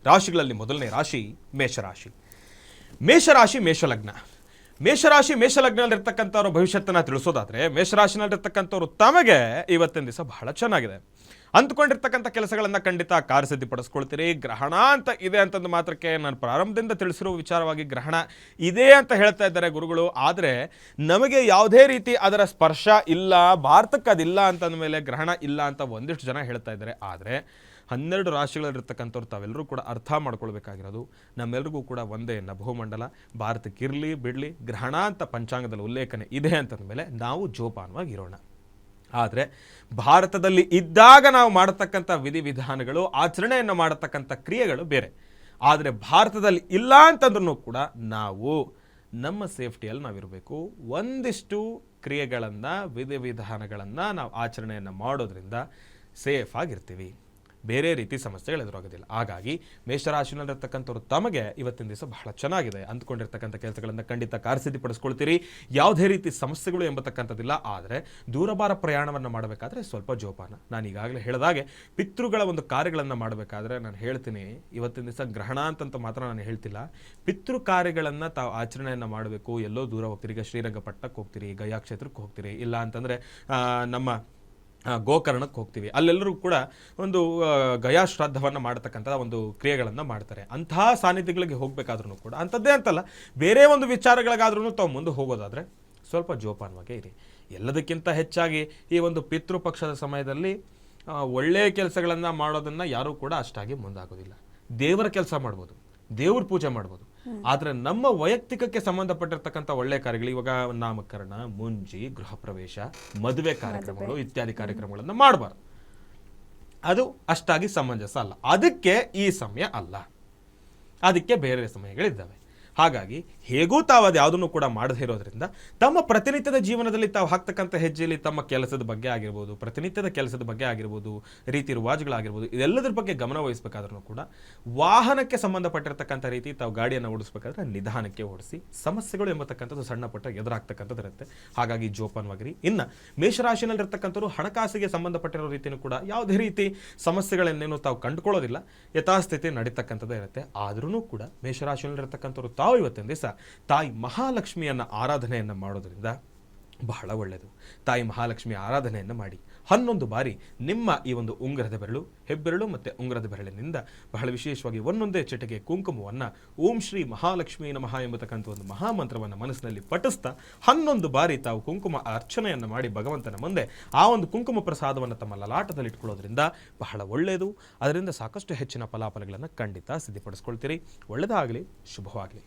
ರಾಶಿಗಳಲ್ಲಿ ಮೊದಲನೇ ರಾಶಿ ಮೇಷರಾಶಿ. ಮೇಷರಾಶಿ ಮೇಷಲಗ್ನ. ಮೇಷಲಗ್ನದಲ್ಲಿರ್ತಕ್ಕಂಥವ್ರ ಭವಿಷ್ಯತ್ತನ್ನು ತಿಳಿಸೋದಾದರೆ, ಮೇಷರಾಶಿನಲ್ಲಿರ್ತಕ್ಕಂಥವ್ರು ತಮಗೆ ಇವತ್ತಿನ ದಿವಸ ಬಹಳ ಚೆನ್ನಾಗಿದೆ. ಅಂದ್ಕೊಂಡಿರ್ತಕ್ಕಂಥ ಕೆಲಸಗಳನ್ನು ಖಂಡಿತ ಕಾರ್ಯಸಿದ್ಧಿಪಡಿಸ್ಕೊಳ್ತೀರಿ. ಗ್ರಹಣ ಅಂತ ಇದೆ ಅಂತಂದು ಮಾತ್ರಕ್ಕೆ ನಾನು ಪ್ರಾರಂಭದಿಂದ ತಿಳಿಸಿರುವ ವಿಚಾರವಾಗಿ ಗ್ರಹಣ ಇದೆ ಅಂತ ಹೇಳ್ತಾ ಇದ್ದಾರೆ ಗುರುಗಳು. ಆದರೆ ನಮಗೆ ಯಾವುದೇ ರೀತಿ ಅದರ ಸ್ಪರ್ಶ ಇಲ್ಲ, ಭಾರತಕ್ಕೆ ಅದಿಲ್ಲ ಅಂತಂದ ಮೇಲೆ ಗ್ರಹಣ ಇಲ್ಲ ಅಂತ ಒಂದಿಷ್ಟು ಜನ ಹೇಳ್ತಾ ಇದ್ದಾರೆ. ಆದರೆ 12 ರಾಶಿಗಳಲ್ಲಿರ್ತಕ್ಕಂಥವ್ರು ತಾವೆಲ್ಲರೂ ಕೂಡ ಅರ್ಥ ಮಾಡ್ಕೊಳ್ಬೇಕಾಗಿರೋದು, ನಮ್ಮೆಲ್ಲರಿಗೂ ಕೂಡ ಒಂದೇ ನಭೋಮಂಡಲ. ಭಾರತಕ್ಕಿರಲಿ ಬಿಡಲಿ, ಗ್ರಹಣ ಅಂತ ಪಂಚಾಂಗದಲ್ಲಿ ಉಲ್ಲೇಖನೆ ಇದೆ ಅಂತಂದಮೇಲೆ ನಾವು ಜೋಪಾನವಾಗಿರೋಣ. ಆದರೆ ಭಾರತದಲ್ಲಿ ಇದ್ದಾಗ ನಾವು ಮಾಡತಕ್ಕಂಥ ವಿಧಿವಿಧಾನಗಳು, ಆಚರಣೆಯನ್ನು ಮಾಡತಕ್ಕಂಥ ಕ್ರಿಯೆಗಳು ಬೇರೆ. ಆದರೆ ಭಾರತದಲ್ಲಿ ಇಲ್ಲ ಅಂತಂದ್ರೂ ಕೂಡ ನಾವು ನಮ್ಮ ಸೇಫ್ಟಿಯಲ್ಲಿ ನಾವಿರಬೇಕು. ಒಂದಿಷ್ಟು ಕ್ರಿಯೆಗಳನ್ನು, ವಿಧಿವಿಧಾನಗಳನ್ನು ನಾವು ಆಚರಣೆಯನ್ನು ಮಾಡೋದ್ರಿಂದ ಸೇಫ್ ಆಗಿರ್ತೀವಿ, ಬೇರೆ ರೀತಿ ಸಮಸ್ಯೆಗಳು ಎದುರಾಗೋದಿಲ್ಲ. ಹಾಗಾಗಿ ಮೇಷರಾಶಿನಲ್ಲಿರ್ತಕ್ಕಂಥವ್ರು ತಮಗೆ ಇವತ್ತಿನ ದಿವಸ ಬಹಳ ಚೆನ್ನಾಗಿದೆ. ಅಂದ್ಕೊಂಡಿರ್ತಕ್ಕಂಥ ಕೆಲಸಗಳನ್ನು ಖಂಡಿತ ಕಾರ್ಯಸಿದ್ಧಿಪಡಿಸ್ಕೊಳ್ತೀರಿ. ಯಾವುದೇ ರೀತಿ ಸಮಸ್ಯೆಗಳು ಎಂಬತಕ್ಕಂಥದ್ದಿಲ್ಲ. ಆದರೆ ದೂರಭಾರ ಪ್ರಯಾಣವನ್ನು ಮಾಡಬೇಕಾದ್ರೆ ಸ್ವಲ್ಪ ಜೋಪಾನ. ನಾನು ಈಗಾಗಲೇ ಹೇಳಿದಾಗೆ ಪಿತೃಗಳ ಒಂದು ಕಾರ್ಯಗಳನ್ನು ಮಾಡಬೇಕಾದ್ರೆ ನಾನು ಹೇಳ್ತೀನಿ, ಇವತ್ತಿನ ದಿವಸ ಗ್ರಹಣ ಅಂತಂತ ಮಾತ್ರ ನಾನು ಹೇಳ್ತಿಲ್ಲ, ಪಿತೃ ಕಾರ್ಯಗಳನ್ನು ತಾವು ಆಚರಣೆಯನ್ನು ಮಾಡಬೇಕು. ಎಲ್ಲೋ ದೂರ ಹೋಗ್ತೀರಿ, ಈಗ ಶ್ರೀರಂಗಪಟ್ಟಣಕ್ಕೆ ಹೋಗ್ತೀರಿ, ಗಯಾ ಕ್ಷೇತ್ರಕ್ಕೆ ಹೋಗ್ತೀರಿ, ಇಲ್ಲ ಅಂತಂದರೆ ನಮ್ಮ ಗೋಕರ್ಣಕ್ಕೆ ಹೋಗ್ತೀವಿ, ಅಲ್ಲೆಲ್ಲರೂ ಕೂಡ ಒಂದು ಗಯಾ ಶ್ರಾದ್ದವನ್ನು ಮಾಡತಕ್ಕಂಥ ಒಂದು ಕ್ರಿಯೆಗಳನ್ನು ಮಾಡ್ತಾರೆ. ಅಂತಹ ಸಾನ್ನಿಧ್ಯಗಳಿಗೆ ಹೋಗಬೇಕಾದ್ರೂ ಕೂಡ ಅಂಥದ್ದೇ ಅಂತಲ್ಲ, ಬೇರೆ ಒಂದು ವಿಚಾರಗಳಿಗಾದ್ರೂ ತಾವು ಮುಂದೆ ಹೋಗೋದಾದರೆ ಸ್ವಲ್ಪ ಜೋಪಾನವಾಗೇ ಇರಿ. ಎಲ್ಲದಕ್ಕಿಂತ ಹೆಚ್ಚಾಗಿ ಈ ಒಂದು ಪಿತೃಪಕ್ಷದ ಸಮಯದಲ್ಲಿ ಒಳ್ಳೆಯ ಕೆಲಸಗಳನ್ನು ಮಾಡೋದನ್ನು ಯಾರೂ ಕೂಡ ಅಷ್ಟಾಗಿ ಮುಂದಾಗೋದಿಲ್ಲ. ದೇವರ ಕೆಲಸ ಮಾಡ್ಬೋದು, ದೇವ್ರ ಪೂಜೆ ಮಾಡ್ಬೋದು, ಆದರೆ ನಮ್ಮ ವೈಯಕ್ತಿಕಕ್ಕೆ ಸಂಬಂಧಪಟ್ಟಿರ್ತಕ್ಕಂಥ ಒಳ್ಳೆಯ ಕಾರ್ಯಗಳು, ಇವಾಗ ನಾಮಕರಣ, ಮುಂಜಿ, ಗೃಹ ಪ್ರವೇಶ, ಮದುವೆ ಕಾರ್ಯಕ್ರಮಗಳು ಇತ್ಯಾದಿ ಕಾರ್ಯಕ್ರಮಗಳನ್ನು ಮಾಡಬಾರ್ದು. ಅದು ಅಷ್ಟಾಗಿ ಸಮಂಜಸ ಅಲ್ಲ. ಅದಕ್ಕೆ ಈ ಸಮಯ ಅಲ್ಲ, ಅದಕ್ಕೆ ಬೇರೆ ಸಮಯಗಳಿದ್ದಾವೆ. ಹಾಗಾಗಿ ಹೇಗೂ ತಾವು ಅದು ಯಾವುದನ್ನು ಕೂಡ ಮಾಡದೇ ಇರೋದ್ರಿಂದ ತಮ್ಮ ಪ್ರತಿನಿತ್ಯದ ಜೀವನದಲ್ಲಿ ತಾವು ಹಾಕ್ತಕ್ಕಂಥ ಹೆಜ್ಜೆಯಲ್ಲಿ ತಮ್ಮ ಕೆಲಸದ ಬಗ್ಗೆ ಆಗಿರ್ಬೋದು, ಪ್ರತಿನಿತ್ಯದ ಕೆಲಸದ ಬಗ್ಗೆ ಆಗಿರ್ಬೋದು, ರೀತಿ ರಿವಾಜುಗಳಾಗಿರ್ಬೋದು, ಇದೆಲ್ಲದರ ಬಗ್ಗೆ ಗಮನ ವಹಿಸಬೇಕಾದ್ರೂ ಕೂಡ ವಾಹನಕ್ಕೆ ಸಂಬಂಧಪಟ್ಟಿರ್ತಕ್ಕಂಥ ರೀತಿ ತಾವು ಗಾಡಿಯನ್ನು ಓಡಿಸ್ಬೇಕಾದ್ರೆ ನಿಧಾನಕ್ಕೆ ಓಡಿಸಿ. ಸಮಸ್ಯೆಗಳು ಎಂಬತಕ್ಕಂಥದ್ದು ಸಣ್ಣ ಪಟ್ಟ ಎದುರಾಗ್ತಕ್ಕಂಥದ್ದು ಇರುತ್ತೆ. ಹಾಗಾಗಿ ಜೋಪಾನವಾಗಿರಿ. ಇನ್ನು ಮೇಷರಾಶಿನಲ್ಲಿರ್ತಕ್ಕಂಥವ್ರು ಹಣಕಾಸಿಗೆ ಸಂಬಂಧಪಟ್ಟಿರೋ ರೀತಿಯೂ ಕೂಡ ಯಾವುದೇ ರೀತಿ ಸಮಸ್ಯೆಗಳನ್ನೇನು ತಾವು ಕಂಡುಕೊಳ್ಳೋದಿಲ್ಲ, ಯಥಾಸ್ಥಿತಿ ನಡೀತಕ್ಕಂಥದ್ದೇ ಇರುತ್ತೆ. ಆದ್ರೂ ಕೂಡ ಮೇಷರಾಶಿನಲ್ಲಿರ್ತಕ್ಕಂಥವ್ರು ತಾವು ಇವತ್ತಿನ ದಿವಸ ತಾಯಿ ಮಹಾಲಕ್ಷ್ಮಿಯನ್ನು ಆರಾಧನೆಯನ್ನು ಮಾಡೋದ್ರಿಂದ ಬಹಳ ಒಳ್ಳೆಯದು. ತಾಯಿ ಮಹಾಲಕ್ಷ್ಮಿ ಆರಾಧನೆಯನ್ನು ಮಾಡಿ 11 ಬಾರಿ ನಿಮ್ಮ ಈ ಒಂದು ಉಂಗುರದ ಬೆರಳು, ಹೆಬ್ಬೆರಳು ಮತ್ತು ಉಂಗುರದ ಬೆರಳಿನಿಂದ ಬಹಳ ವಿಶೇಷವಾಗಿ ಒಂದೊಂದೇ ಚಿಟಿಕೆ ಕುಂಕುಮವನ್ನು ಓಂ ಶ್ರೀ ಮಹಾಲಕ್ಷ್ಮೀ ನಮಃ ಎಂಬತಕ್ಕಂಥ ಒಂದು ಮಹಾಮಂತ್ರವನ್ನು ಮನಸ್ಸಿನಲ್ಲಿ ಪಠಿಸ್ತಾ 11 ಬಾರಿ ತಾವು ಕುಂಕುಮ ಅರ್ಚನೆಯನ್ನು ಮಾಡಿ ಭಗವಂತನ ಮುಂದೆ ಆ ಒಂದು ಕುಂಕುಮ ಪ್ರಸಾದವನ್ನು ತಮ್ಮ ಲಲಾಟದಲ್ಲಿ ಇಟ್ಕೊಳ್ಳೋದ್ರಿಂದ ಬಹಳ ಒಳ್ಳೆಯದು. ಅದರಿಂದ ಸಾಕಷ್ಟು ಹೆಚ್ಚಿನ ಫಲಾಫಲಗಳನ್ನು ಖಂಡಿತ ಸಿದ್ಧಪಡಿಸ್ಕೊಳ್ತೀರಿ. ಒಳ್ಳೆಯದಾಗಲಿ, ಶುಭವಾಗಲಿ.